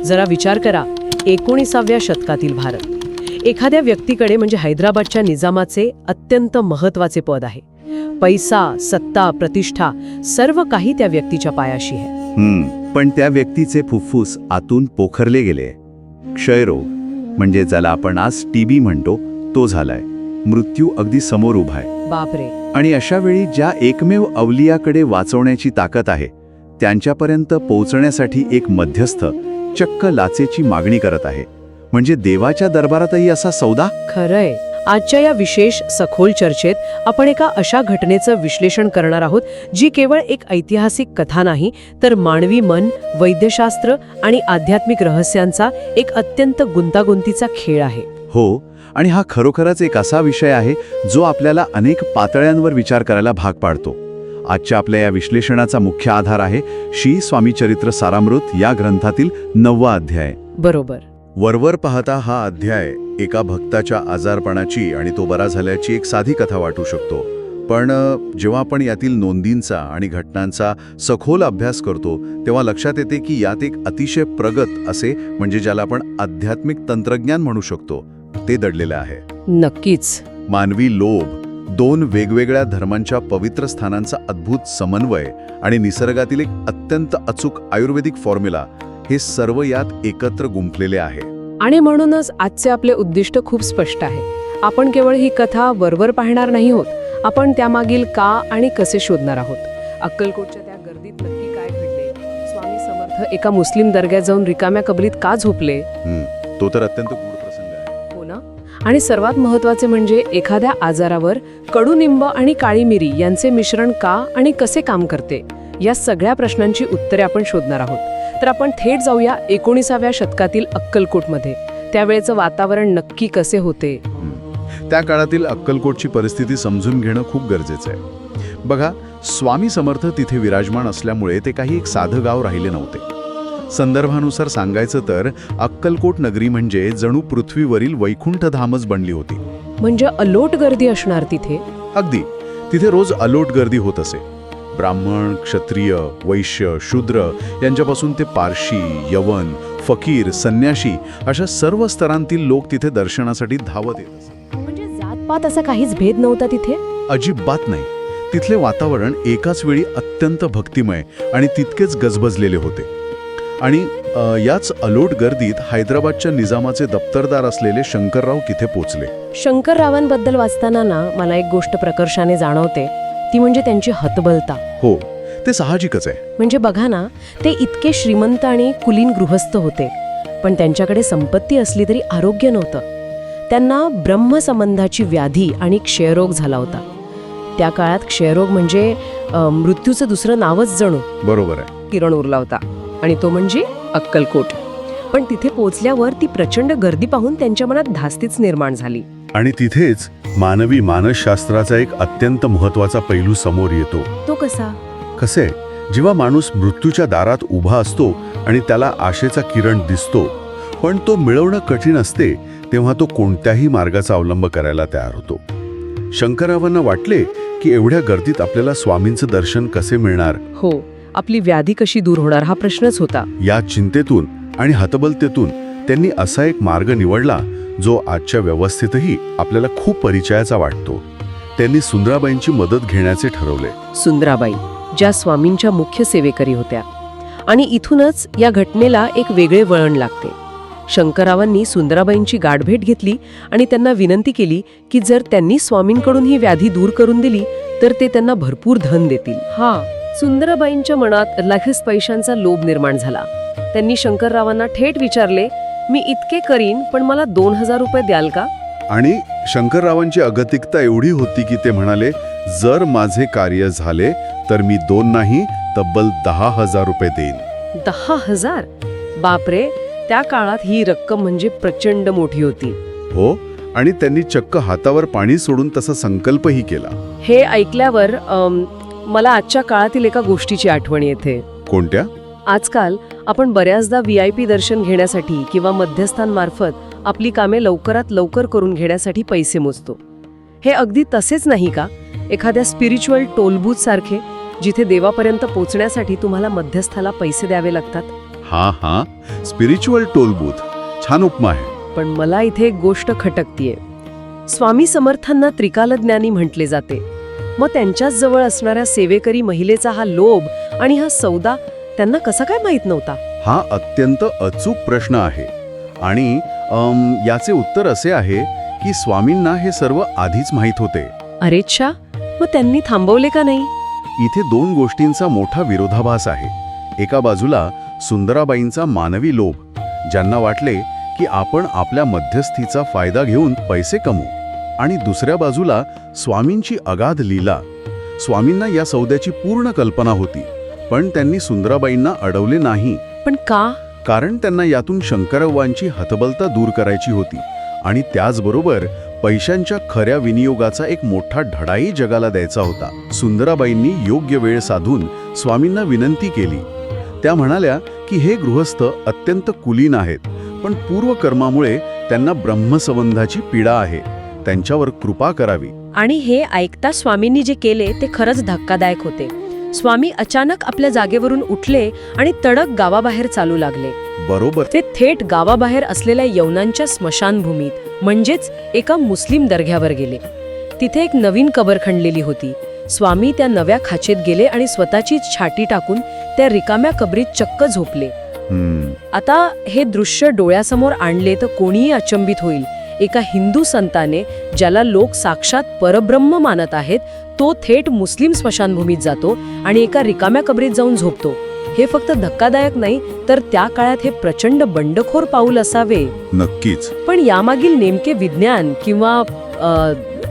जरा विचार करा, 19व्या शतकातील भारत. एखाद्या व्यक्तीकडे म्हणजे हैदराबादच्या निजामाचे अत्यंत महत्वाचे पद आहे. पैसा, सत्ता, प्रतिष्ठा सर्व काही त्या व्यक्तीच्या पायाशी आहे. पण त्या व्यक्तीचे फुफ्फुस आतून पोखरले गेले. क्षयरोग, म्हणजे ज्याला आपण आज टीबी म्हणतो, तो झालाय. मृत्यू अगदी समोर उभाय. बापरे. आणि अशा वेळी ज्या एकमेव अवलियाकडे वाचवण्याची ताकद आहे, त्यांच्यापर्यंत पोहोचण्यासाठी एक मध्यस्थ चक्क लाचेची मागणी करत आहे. म्हणजे देवाच्या दरबारातही असा सौदा. खरंय. आजच्या या विशेष सखोल चर्चेत आपण एका अशा घटनेचं विश्लेषण करणार आहोत जी केवळ एक ऐतिहासिक कथा नाही, तर मानवी मन, वैद्यशास्त्र आणि आध्यात्मिक रहस्यांचा एक अत्यंत गुंतागुंतीचा खेळ आहे. हो, आणि हा खरोखरच एक असा विषय आहे जो आपल्याला अनेक पातळ्यांवर विचार करायला भाग पाडतो. आजच्या आपल्या या विश्लेषणाचा मुख्य आधार आहे श्री स्वामी चरित्र सारामृत या ग्रंथातील 9वा अध्याय. बरोबर. वरवर पाहता हा अध्याय एका भक्ताच्या आजारपणाची आणि तो बरा झाल्याची एक साधी कथा वाटू शकतो. पण जेव्हा आपण यातील नोंदींचा आणि घटनांचा सखोल अभ्यास करतो तेव्हा लक्षात येते की यात एक अतिशय प्रगत असे, म्हणजे ज्याला आपण आध्यात्मिक तंत्रज्ञान म्हणू शकतो, ते दडलेलं आहे. नक्कीच. मानवी लोभ, 2 वेगवेगळ्या धर्मांच्या पवित्र स्थानांचा अद्भुत समन्वय आणि निसर्गातील एक अत्यंत अचूक आयुर्वेदिक फॉर्म्युला, हे सर्व यात एकत्र गुंफलेले आहे. आणि म्हणूनच आजचे आपले उद्दिष्ट खूप स्पष्ट आहे. आपण केवळ ही कथा वरवर पाहणार नाही आहोत, आपण त्यामागील का आणि कसे शोधणार आहोत. अक्कलकोटच्या त्या गर्दीत नक्की काय घडले, स्वामी समर्थ एका मुस्लिम दर्ग्यात जाऊन रिकाम्या कबरीत का झोपले, तो तर अत्यंत गूढ प्रसंग आहे. हो ना. आणि सर्वात महत्वाचे म्हणजे एखाद्या आजारावर कडुनिंब आणि काळी मिरी यांचे मिश्रण का आणि कसे काम करते, या सगळ्या प्रश्नांची उत्तरे आपण शोधणार आहोत. तर आपण थेट जाऊया 19व्या शतकातील अक्कलकोटमध्ये. त्यावेळेचं वातावरण नक्की कसे होते. त्या काळातील अक्कलकोटची परिस्थिती समजून घेणं खूप गरजेचं आहे. बघा, स्वामी समर्थ तिथे विराजमान असल्यामुळे ते काही एक साधं गाव राहिले नव्हते. संदर्भानुसार सांगायचं तर अक्कलकोट नगरी म्हणजे जणू पृथ्वीवरील वैकुंठ धामच बनली होती. म्हणजे अलोट गर्दी असणार तिथे. अगदी. तिथे रोज अलोट गर्दी होत असे. ब्राह्मण, क्षत्रिय, वैश्य, शूद्र यांच्यापासून ते पारशी, यवन, फकीर, संन्याशी अशा सर्व स्तरांतील लोक तिथे दर्शनासाठी धावत येत असत. म्हणजे जातपात असा काहीच भेद नव्हता तिथे. अजिबात नाही. तिथले वातावरण एकाच वेळी अत्यंत भक्तिमय आणि तितकेच गजबजलेले होते. आणि याच अलोट गर्दीत हैदराबादच्या निजामाचे दप्तरदार असलेले शंकरराव तिथे पोचले. शंकररावांबद्दल वाचताना ना मला एक गोष्ट प्रकर्षाने जाणवते, ती म्हणजे त्यांची हतबलता. हो, ते साहजिकच आहे. म्हणजे बघा ना, ते इतके श्रीमंत आणि कुलीन गृहस्थ होते, पण त्यांच्याकडे संपत्ती असली तरी आरोग्य नव्हतं. त्यांना ब्रह्मसंबंधाची व्याधी आणि क्षयरोग झाला होता. त्या काळात क्षयरोग म्हणजे मृत्यूचं दुसरं नावच जणू. बरोबर आहे. किरण उरला होता, आणि तो म्हणजे अक्कलकोट. पण तिथे पोचल्यावर ती प्रचंड गर्दी पाहून त्यांच्या मनात धास्तीच निर्माण झाली. आणि तिथेच मानवी मानसशास्त्राचा एक अत्यंत महत्वाचा पैलू समोर येतो. तो कसा? कसे, जेव्हा माणूस मृत्यूच्या दारात उभा असतो आणि त्याला आशेचा किरण दिसतो, पण तो मिळवणं कठीण असते, तेव्हा तो कोणत्याही मार्गाचा अवलंब करायला तयार होतो. शंकररावांना वाटले की एवढ्या गर्दीत आपल्याला स्वामींचं दर्शन कसे मिळणार. हो, आपली व्याधी कशी दूर होणार हा प्रश्नच होता. या चिंतेतून आणि हतबलतेतून त्यांनी असा एक मार्ग निवडला जो आजच्या व्यवस्थेतही आपल्याला खूप परिचयाचा वाटतो. त्यांनी सुंदराबाईंची मदत घेण्याचे ठरवले. सुंदराबाई ज्या स्वामींच्या मुख्य सेवेकरी होत्या. आणि इथूनच या घटनेला एक वेगळे वळण लागते. शंकररावांनी सुंदराबाईंची गाठभेट घेतली आणि त्यांना विनंती केली की जर त्यांनी स्वामींकडून ही व्याधी दूर करून दिली तर ते त्यांना भरपूर धन देतील. सुंदराबाईंच्या मनात लाखस पैशांचा लोभ निर्माण झाला. त्यांनी शंकररावांना थेट विचारले, मी इतके करीन, पण मला 2000 रुपये द्याल का? आणि शंकररावांची अगतिकता एवढी होती की ते म्हणाले, जर माझे कार्य झाले तर मी 2 नाही, तब्बल 10,000 रुपये देईन. 10,000? बापरे. त्या काळात ही रक्कम म्हणजे प्रचंड मोठी होती. हो, आणि त्यांनी चक्क हातावर पाणी सोडून तसा संकल्पही केला. हे ऐकल्यावर मला आजच्या काळातील एका गोष्टीची आठवण येते. कोणत्या? आजकाल आपण बऱ्याचदा VIP दर्शन घेण्यासाठी किंवा मध्यस्थांमार्फत आपली कामे लवकरात लवकर करून घेण्यासाठी पैसे मोजतो. हे अगदी तसेच नाही का? एखाद्या स्पिरिच्युअल टोलबूथ सारखे, जिथे देवापर्यंत पोचण्यासाठी तुम्हाला मध्यस्थाला पैसे द्यावे लागतात. हा स्पिरिच्युअल टोल बूथ. छान उपमा आहे. पण मला इथे एक गोष्ट खटकतीये. स्वामी समर्थांना त्रिकालज्ञानी म्हटले जाते, मग त्यांच्याच जवळ असणाऱ्या सेवेकरी महिलेचा हा लोभ आणि हा सौदा त्यांना कसा काय माहीत नव्हता? हा अत्यंत अचूक प्रश्न आहे. आणि याचे उत्तर असे आहे की स्वामींना हे सर्व आधीच माहीत होते. अरेच्छा, मग त्यांनी थांबवले का नाही? इथे दोन गोष्टींचा मोठा विरोधाभास आहे. एका बाजूला सुंदराबाईंचा मानवी लोभ, ज्यांना वाटले की आपण आपल्या मध्यस्थीचा फायदा घेऊन पैसे कमवू, आणि दुसऱ्या बाजूला स्वामींची अगाध लीला. स्वामींना या सौद्याची पूर्ण कल्पना होती, पण त्यांनी सुंदराबाईंना अडवले नाही. पण का? कारण त्यांना यातून शंकरव्वांची हतबलता दूर करायची होती आणि त्याचबरोबर पैशांच्या खऱ्या विनियोगाचा एक मोठा धडाही जगाला द्यायचा होता. सुंदराबाईंनी योग्य वेळ साधून स्वामींना विनंती केली. त्या म्हणाल्या की हे गृहस्थ अत्यंत कुलीन आहेत, पण पूर्वकर्मामुळे त्यांना ब्रह्मसंबंधाची पीडा आहे. त्यांच्यावर कृपा करावी. आणि हे ऐकता स्वामींनी जे केले ते खरंच धक्कादायक होते. स्वामी अचानक आपल्या जागेवरून उठले आणि तडक गावाबाहेर चालू लागले. बरोबर. ते थेट गावाबाहेर असलेल्या यवनांच्या स्मशानभूमीत, म्हणजेच एका मुस्लिम दर्ग्यावर गेले. तिथे एक नवीन कबर खणलेली होती. स्वामी त्या नव्या खाचेत गेले आणि स्वतःची छाती टाकून त्या रिकाम्या कबरीत चक्क झोपले. आता हे दृश्य डोळ्यासमोर आणले तर कोणीही अचंबित होईल. एका हिंदू संताने, ज्याला लोक साक्षात परब्रह्म मानत आहेत, तो थेट मुस्लिम स्मशानभूमीत जातो आणि एका रिकाम्या कबरीत जाऊन झोपतो. हे फक्त धक्कादायक नाही, तर त्या काळात हे प्रचंड बंडखोर पाऊल असावे. नक्कीच. पण यामागील नेमके विज्ञान किंवा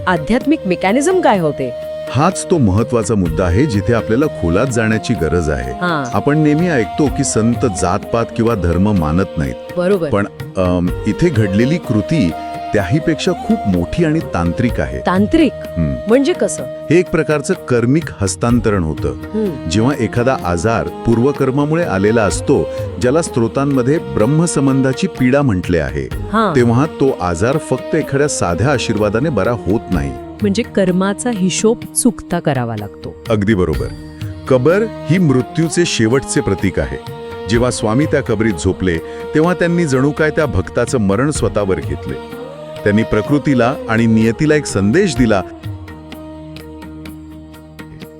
आध्यात्मिक मेकॅनिझम काय होते? हाच तो महत्वाचा मुद्दा आहे जिथे आपल्याला खोलात जाण्याची गरज आहे. आपण नेहमी ऐकतो की संत जातपात किंवा धर्म मानत नाहीत. बरोबर. पण इथे घडलेली कृती त्याहीपेक्षा खूप मोठी आणि तांत्रिक आहे. तांत्रिक म्हणजे कसं? हे एक प्रकारचं कर्मिक हस्तांतरण होतं. जेव्हा एखादा आजार पूर्वकर्मामुळे आलेला असतो, ज्याला स्त्रोतांमध्ये ब्रह्मसंबंधाची पीडा म्हटले आहे, तेव्हा तो आजार फक्त एखाद्या साध्या आशीर्वादाने बरा होत नाही. म्हणजे कर्माचा हिशोब चुकता करावा लागतो. अगदी बरोबर. कबर ही मृत्यूचे शेवटचे प्रतीक आहे. जेव्हा स्वामी त्या कबरीत झोपले तेव्हा त्यांनी जणू काय त्या भक्ताचं मरण स्वतःवर घेतले. त्यांनी प्रकृतीला आणि नियतीला एक संदेश दिला.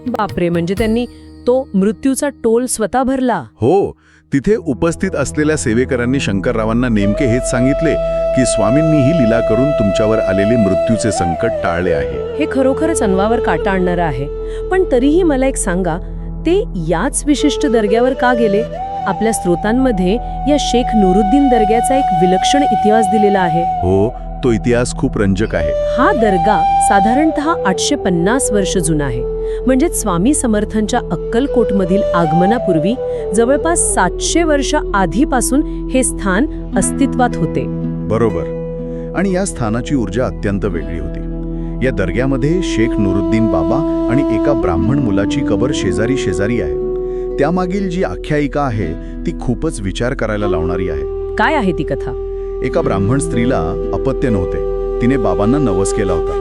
बापरे, म्हणजे त्यांनी तो मृत्यूचा टोल स्वतः भरला. हो. तिथे उपस्थित असलेल्या सेवेकरांनी शंकररावांना नेमके हेच सांगितले की स्वामींनी ही लीला करून तुमच्यावर आलेले मृत्यूचे संकट टाळले आहे. हे खरोखरच अन्वावर काटा आणणारं आहे. पण तरीही मला एक सांगा, ते याच विशिष्ट दर्ग्यावर का गेले? आपल्या स्त्रोतांमध्ये या शेख नुरुद्दीन दर्ग्याचा एक विलक्षण इतिहास दिलेला आहे. हो, तो इतिहास खूप रंजक आहे. हा दर्गा साधारणतः 850 वर्ष जुना आहे. म्हणजेच स्वामी समर्थांच्या अक्कलकोटमधील आगमनापूर्वी जवळपास 700 वर्ष आधीपासून हे स्थान अस्तित्वात होते. बरोबर. आणि या स्थानाची ऊर्जा अत्यंत वेगळी होती. या दर्ग्यामध्ये शेख नुरुद्दीन बाबा आणि एका ब्राह्मण मुलाची कबर शेजारी शेजारी आहे. त्यामागील जी आख्यायिका आहे ती खूपच विचार करायला लावणारी आहे. काय आहे ती कथा? एका ब्राह्मण स्त्रीला अपत्य नव्हते. तिने बाबांना नवस केला होता.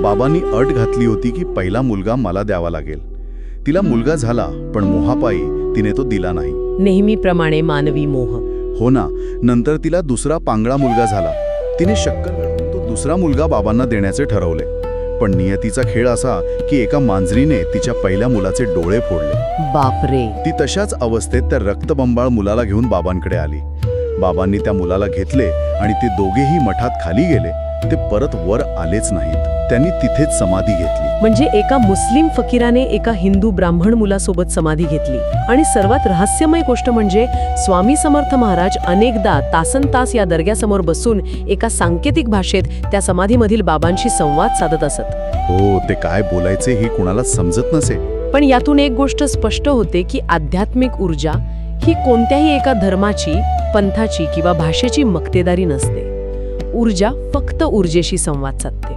बाबांनी अट घातली होती की पहिला मुलगा मला द्यावा लागेल. तिला मुलगा झाला, पण मोहापायी तिने तो दिला नाही. नेहमीप्रमाणे मानवी मोह. हो ना. नंतर तिला दुसरा पांगळा मुलगा झाला. तिने शक्कल घडवून तो दुसरा मुलगा बाबांना देण्याचे ठरवले. पण नियतीचा खेळ असा की एका मांजरीने तिच्या पहिल्या मुलाचे डोळे फोडले. बापरे. ती तशाच अवस्थेत त्या रक्तबंबाळ मुलाला घेऊन बाबांकडे आली. बाबांनी त्या मुलाला घेतले आणि ते दोघेही मठात खाली गेले. ते परत वर आलेच नाहीत. त्यांनी तिथेच समाधी घेतली. म्हणजे एका मुस्लिम फकीराने एका हिंदू ब्राह्मण मुलासोबत समाधी घेतली. आणि सर्वात रहस्यमय गोष्ट म्हणजे स्वामी समर्थ महाराज अनेकदा तासनतास या दर्ग्यासमोर बसून एका सांकेतिक भाषेत त्या समाधीमधील बाबांशी संवाद साधत असत. हो, ते काय बोलायचे हे कुणाला समजत नसे. पण यातून एक गोष्ट स्पष्ट होते की आध्यात्मिक ऊर्जा ही कोणत्याही एका धर्माची, पंथाची किंवा भाषेची मक्तेदारी नसते. ऊर्जा फक्त ऊर्जेशी संवाद साधते.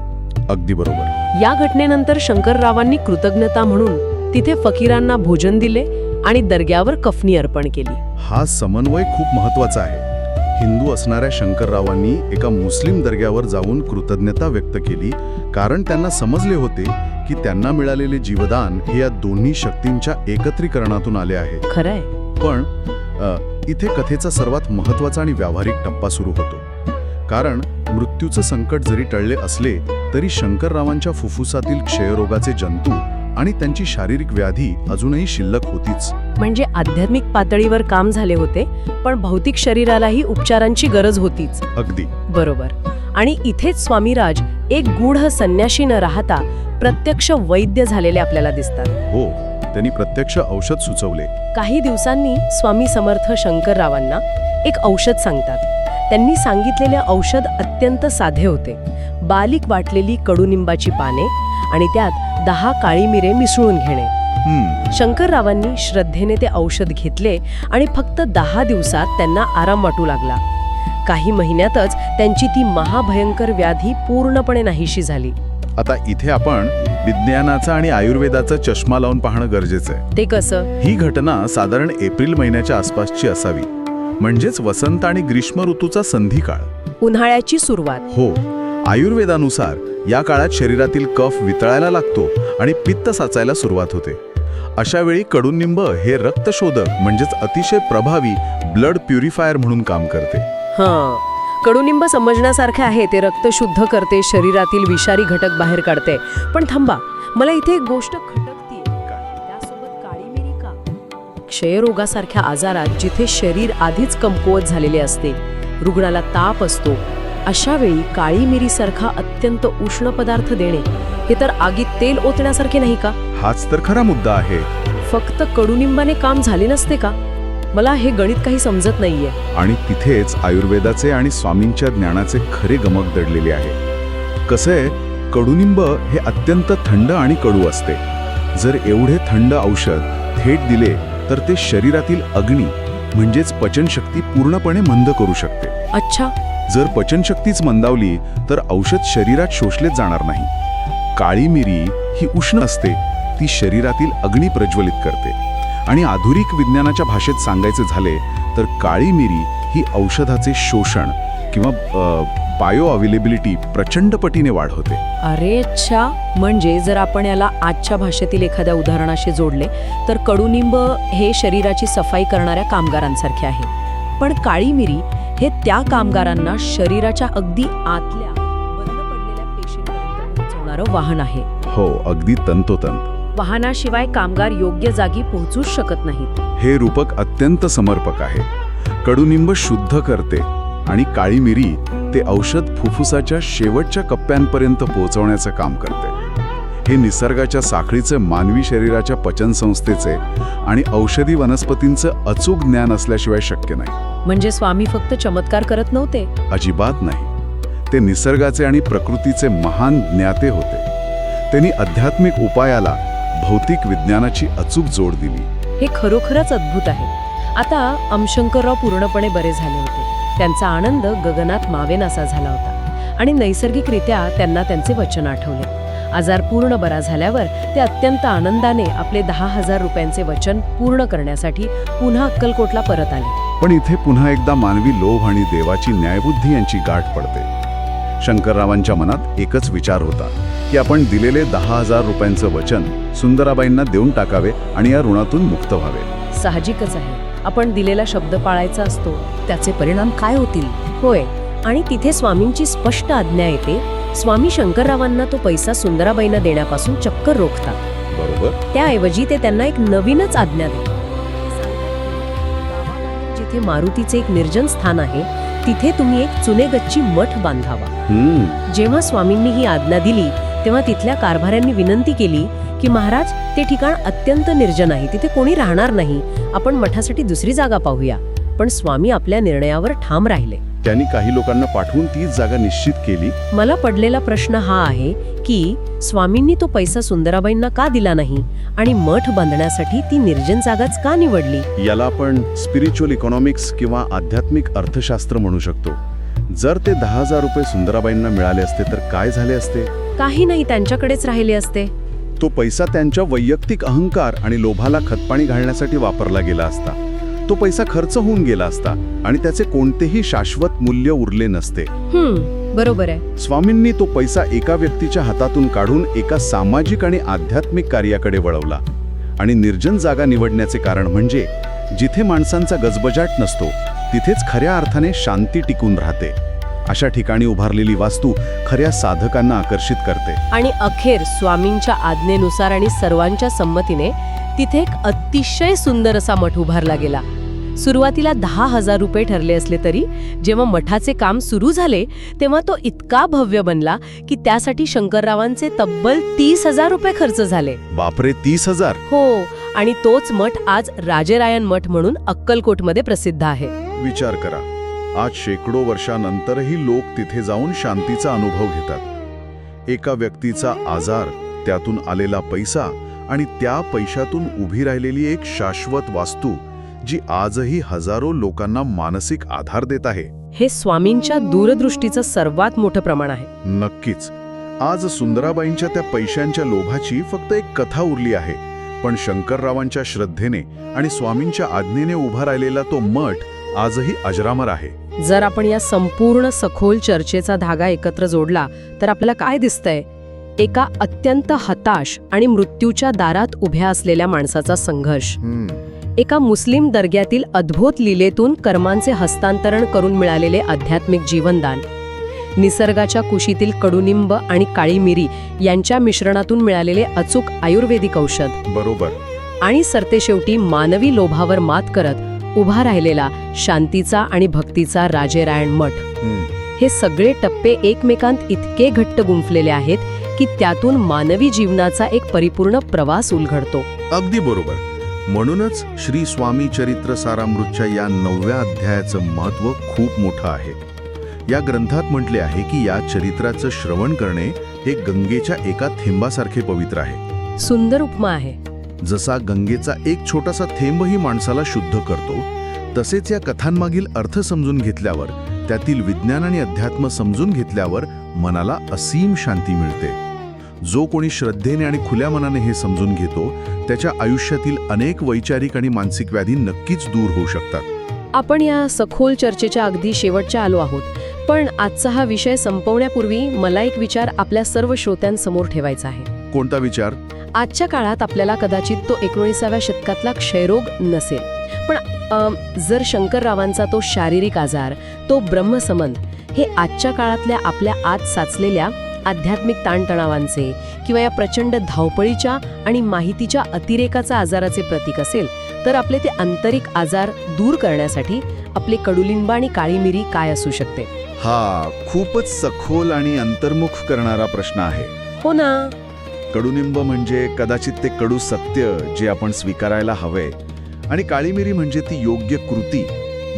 अगदी बरोबर. या घटनेनंतर शंकररावांनी कृतज्ञता म्हणून तिथे फकीरांना भोजन दिले आणि दर्ग्यावर कफनी अर्पण केली. हा समन्वय खूप महत्वाचा आहे. हिंदू असणाऱ्या शंकररावांनी एका मुस्लिम दर्ग्यावर जाऊन कृतज्ञता व्यक्त केली, कारण त्यांना समजले होते की त्यांना मिळालेले जीवदान हे या दोन्ही शक्तींच्या एकत्रीकरणातून आले आहे. खरंय. पण इथे कथेचा सर्वात महत्त्वाचा आणि व्यावहारिक टप्पा सुरू होतो. कारण मृत्यूचं संकट जरी टळले असले तरी शंकररावांच्या फुफ्फुसातील क्षयरोगाचे जंतू आणि त्यांची शारीरिक व्याधी अजूनही शिल्लक होतीच. म्हणजे आध्यात्मिक पातळीवर काम झाले होते, पण भौतिक शरीरालाही उपचारांची गरज होतीच. अगदी बरोबर. आणि इथेच स्वामीराज एक गूढ संन्याशी न राहता प्रत्यक्ष वैद्य झालेले आपल्याला दिसतात. हो, त्यांनी प्रत्यक्ष औषध सुचवले. काही दिवसांनी स्वामी समर्थ शंकररावांना एक औषध सांगतात. त्यांनी सांगितलेले औषध अत्यंत साधे होते. बारीक वाटलेली कडुनिंबाची पाने आणि त्यात 10 काळी मिरे मिसळून घेणे. शंकररावांनी श्रद्धेने ते औषध घेतले आणि फक्त 10 दिवसात त्यांना आराम वाटू लागला. काही महिन्यातच त्यांची ती महाभयंकर व्याधी पूर्णपणे नाहीशी झाली. आता इथे आपण विज्ञानाचा आणि आयुर्वेदाचा चष्मा लावून पाहणं गरजेचं आहे. ते कसं? ही घटना साधारण एप्रिल महिन्याच्या आसपासची असावी. म्हणजेच वसंत आणि ग्रीष्म ऋतूचा संधिकाळ. उन्हाळ्याची सुरुवात. हो, आयुर्वेदानुसार या काळात शरीरातील कफ वितळायला लागतो आणि पित्त साचायला सुरुवात होते. अशा वेळी कडुनिंब हे रक्तशोधक म्हणजेच अतिशय प्रभावी ब्लड प्युरिफायर म्हणून काम करते. हां, कडुनिंब समजण्यासारखे आहे. ते रक्त शुद्ध करते, शरीरातील विषारी घटक बाहेर काढते. पण थांबा, मला इथे एक गोष्ट खटकतीये. त्यासोबत काळी मिरी का? क्षयरोगासारख्या आजारात जिथे शरीर आधीच कमकुवत झालेले असते, रुग्णाला ताप असतो, अशा वेळी काळी मिरीसारखा अत्यंत उष्ण पदार्थ देणे हे तर आगीत तेल ओतण्यासारखे नाही का? हाच तर खरा मुद्दा आहे. फक्त कडुनिंबाने काम झाले नसते का? मला हे गणित काही समजत नाहीये. आणि तिथेच आयुर्वेदाचे आणि स्वामींच्या ज्ञानाचे खरे गमक दडलेले आहे. कसं आहे, कडुनिंब हे अत्यंत थंड आणि कडू असते. जर एवढे थंड औषध थेट दिले तर ते शरीरातील अग्नी म्हणजेच पचनशक्ती पूर्णपणे मंद करू शकते. अच्छा. जर पचनशक्तीच मंदावली तर औषध शरीरात शोषलेच जाणार नाही. काळी मिरी ही उष्ण असते, ती शरीरातील अग्नी प्रज्वलित करते. आणि आधुनिक विज्ञानाच्या भाषेत सांगायचे झाले तर काळी मिरी ही औषधाचे शोषण किंवा बायो अवेलेबिलिटी प्रचंड पटीने वाढवते. अरे अच्छा. म्हणजे जर आपण याला आजच्या भाषेतील एखाद्या उदाहरणाशी जोडले तर कडुनिंब हे शरीराची सफाई करणाऱ्या कामगारांसारखे आहे, पण काळी मिरी हे त्या कामगारांना शरीराच्या अगदी आतल्या बंद पडलेल्या पेशींपर्यंत पोहोचवणारं वाहन आहे. हो, अगदी तंतोतंत. वाहनाशिवाय कामगार योग्य जागी पोहोचूच शकत नाहीत. हे रूपक अत्यंत समर्पक आहे. कडुनिंब शुद्ध करते आणि काळी मिरी ते औषध फुफ्फुसाच्या शेवटच्या कप्प्यांपर्यंत पोहोचवण्याचं काम करते. हे निसर्गाच्या साखळीचे मानवी शरीराच्या पचनसंस्थेचे आणि औषधी वनस्पतींचं अचूक ज्ञान असल्याशिवाय शक्य नाही. म्हणजे स्वामी फक्त चमत्कार करत नव्हते? अजिबात नाही. ते निसर्गाचे आणि प्रकृतीचे महान ज्ञाते होते. त्यांनी आध्यात्मिक उपायाला भौतिक विज्ञानाची अचूक जोड दिली. हे खरोखरच अद्भुत आहे. आता अमशंकरराव पूर्णपणे बरे झाले होते. त्यांचा आनंद गगनात मावेनासा झाला होता आणि नैसर्गिकरित्या त्यांना त्यांचे वचन आठवले. आजार पूर्ण बरा झाल्यावर ते अत्यंत आनंदाने आपले 10,000 रुपयांचे वचन पूर्ण करण्यासाठी पुन्हा अक्कलकोटला परत आले. पण इथे पुन्हा एकदा मानवी लोभ आणि देवाची न्यायबुद्धी यांची गाठ पडते. शंकररावांच्या मनात एकच विचार होता की आपण दिलेले 10,000 रुपयांचं वचन सुंदराबाईंना देऊन टाकावे आणि या ऋणातून मुक्त व्हावे. साहजिकच आहे. आपण दिलेला शब्द पाळायचा असतो. त्याचे परिणाम काय होतील? होय. आणि तिथे स्वामींची स्पष्ट आज्ञा येते. स्वामी शंकररावांना तो पैसा सुंदराबाईंना देण्यापासून चक्क रोखतात. बरोबर. त्याऐवजी ते त्यांना एक नवीनच आज्ञा देतात. जिथे मारुतीचे एक निर्जन स्थान आहे तिथे तुम्ही एक चुनेगच्ची मठ बांधावा. जेव्हा स्वामींनी ही आज्ञा दिली तेव्हा तिथल्या कारभाऱ्यांनी विनंती केली की महाराज, ते ठिकाण अत्यंत निर्जन आहे, तिथे कोणी राहणार नाही, आपण मठासाठी दुसरी जागा पाहूया. पण स्वामी आपल्या निर्णयावर ठाम राहिले. त्यांनी काही लोकांना पाठवून तीच जागा निश्चित केली. मला पडलेला प्रश्न हा आहे की स्वामींनी तो पैसा सुंदराबाईंना का दिला नाही आणि मठ बांधण्यासाठी ती निर्जन जागाच का निवडली? याला आपण स्पिरिच्युअल इकॉनॉमिक्स किंवा आध्यात्मिक अर्थशास्त्र म्हणू शकतो. जर ते 10,000 रुपये सुंदराबाईंना मिळाले असते तर काय झाले असते? काही नाही, त्यांच्याकडेच राहिले असते. तो पैसा त्यांच्या वैयक्तिक अहंकार आणि लोभाला खतपाणी घालण्यासाठी वापरला गेला असता. तो पैसा खर्च होऊन गेला असता आणि त्याचे कोणतेही शाश्वत मूल्य उरले नसते. बरोबर आहे. स्वामींनी तो पैसा एका व्यक्तीच्या हातातून काढून एका सामाजिक आणि आध्यात्मिक कार्याकडे वळवला. आणि निर्जन जागा निवडण्याचे कारण म्हणजे जिथे माणसांचा गजबजाट नसतो तिथेच खऱ्या अर्थाने शांती टिकून राहते. अशा ठिकाणी उभारलेली वास्तू खऱ्या साधकांना आकर्षित करते. आणि अखेर स्वामींच्या आज्ञेनुसार आणि सर्वांच्या संमतीने तिथे एक अतिशय सुंदर असा मठ उभारला गेला. सुरुवातीला 10,000 रुपये ठरले असले तरी जेव्हा मठाचे काम सुरू झाले तेव्हा तो इतका भव्य बनला की त्यासाठी शंकररावांचे तब्बल 30,000 रुपये खर्च झाले. बापरे, 30,000? हो. आणि तोच मठ आज राजेरायन मठ म्हणून अक्कलकोटमध्ये प्रसिद्ध आहे. विचार करा, आज शेकडो वर्षानंतरही लोक तिथे जाऊन शांतीचा अनुभव घेतात. एका व्यक्तीचा आजार, त्यातून आलेला पैसा आणि त्या पैशातून उभी राहिलेली एक शाश्वत वास्तू जी आजही हजारो लोकांना मानसिक आधार देत आहे. हे स्वामींच्या दूरदृष्टीचं सर्वात मोठं प्रमाण आहे. नक्कीच. आज सुंदराबाईंच्या त्या पैशांच्या लोभाची फक्त एक कथा उरली आहे, पण शंकररावांच्या श्रद्धेने आणि स्वामींच्या आज्ञेने उभा राहिलेला तो मठ आजही अजरामर आहे. जर आपण या संपूर्ण सखोल चर्चेचा धागा एकत्र जोडला तर आपल्याला काय दिसतंय? एका अत्यंत हताश आणि मृत्यूच्या दारात उभ्या असलेल्या माणसाचा संघर्ष, एका मुस्लिम दर्ग्यातील अद्भुत लीलेतून कर्मांचे हस्तांतरण करून मिळालेले आध्यात्मिक जीवनदान, निसर्गाच्या कुशीतील कडुनिंब आणि काळी मिरी यांच्या मिश्रणातून मिळालेले अचूक आयुर्वेदिक औषध, बरोबर, आणि सरतेशेवटी मानवी लोभावर मात करत उभा राहिलेला शांतीचा आणि भक्तीचा राजेरायण मठ. हे सगळे टप्पे एकमेकांत इतके घट्ट गुंफलेले आहेत की त्यातून मानवी जीवनाचा एक परिपूर्ण प्रवास उलगडतो. अगदी बरोबर. म्हणूनच श्री स्वामी चरित्र सारामृतच्या या 9व्या अध्यायाचं महत्त्व खूप मोठं आहे. या ग्रंथात म्हटले आहे की या चरित्राचं श्रवण करणे हे गंगेच्या एका थेंबासारखे पवित्र आहे. सुंदर उपमा आहे. जसा गंगेचा एक छोटासा थेंबही माणसाला शुद्ध करतो, तसेच या कथांमागील अर्थ समजून घेतल्यावर, त्यातील विज्ञान आणि अध्यात्म समजून घेतल्यावर मनाला असीम शांती मिळते. जो कोणी श्रद्धेने आणि खुल्या मनाने हे समजून घेतो त्याच्या आयुष्यातील अनेक वैचारिक आणि मानसिक व्याधी नक्कीच दूर होऊ शकतात. आपण या सखोल चर्चेच्या अगदी शेवटच्या आलो आहोत, पण आजचा हा विषय संपवण्यापूर्वी मला एक विचार आपल्या सर्व श्रोत्यांसमोर ठेवायचा आहे. कोणता विचार? आजच्या काळात आपल्याला कदाचित तो 19व्या शतकातला क्षयरोग नसेल, पण जर शंकररावांचा तो शारीरिक आजार, तो ब्रह्मसंबंध हे आजच्या काळातल्या आपल्या आत साचलेल्या आध्यात्मिक ताणतणावांचे किंवा या प्रचंड धावपळीच्या आणि माहितीच्या अतिरेकाचा आजाराचे प्रतीक असेल, तर आपले ते आंतरिक आजार दूर करण्यासाठी आपले कडुलिंब आणि काळी मिरी काय असू शकते? हा खूपच सखोल आणि अंतर्मुख करणारा प्रश्न आहे. हो ना. कडुनिंब म्हणजे कदाचित ते कडू सत्य जे आपण स्वीकारायला हवे, आणि काळी मिरी म्हणजे ती योग्य कृती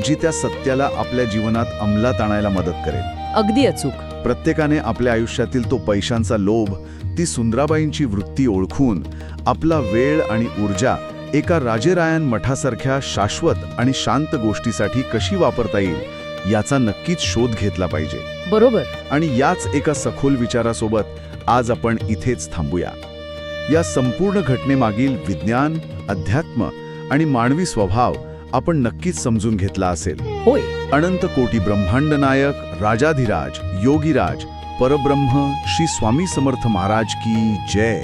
जी त्या सत्याला आपल्या जीवनात अंमलात आणायला मदत करेल. अगदी अचूक. प्रत्येकाने आपल्या आयुष्यातील तो पैशांचा लोभ, ती सुंदराबाईंची वृत्ती ओळखून आपला वेळ आणि ऊर्जा एका राजेरायन मठासारख्या शाश्वत आणि शांत गोष्टीसाठी कशी वापरता येईल याचा नक्कीच शोध घेतला पाहिजे. बरोबर. आणि याच एका सखोल विचारासोबत आज आपण इथेच थांबूया. या संपूर्ण घटनेमागील विज्ञान, अध्यात्म आणि मानवी स्वभाव आपण नक्कीच समजून घेतला असेल. होय. अनंत कोटी ब्रह्मांड नायक, राजाधिराज, योगीराज, परब्रह्म श्री स्वामी समर्थ महाराज की जय.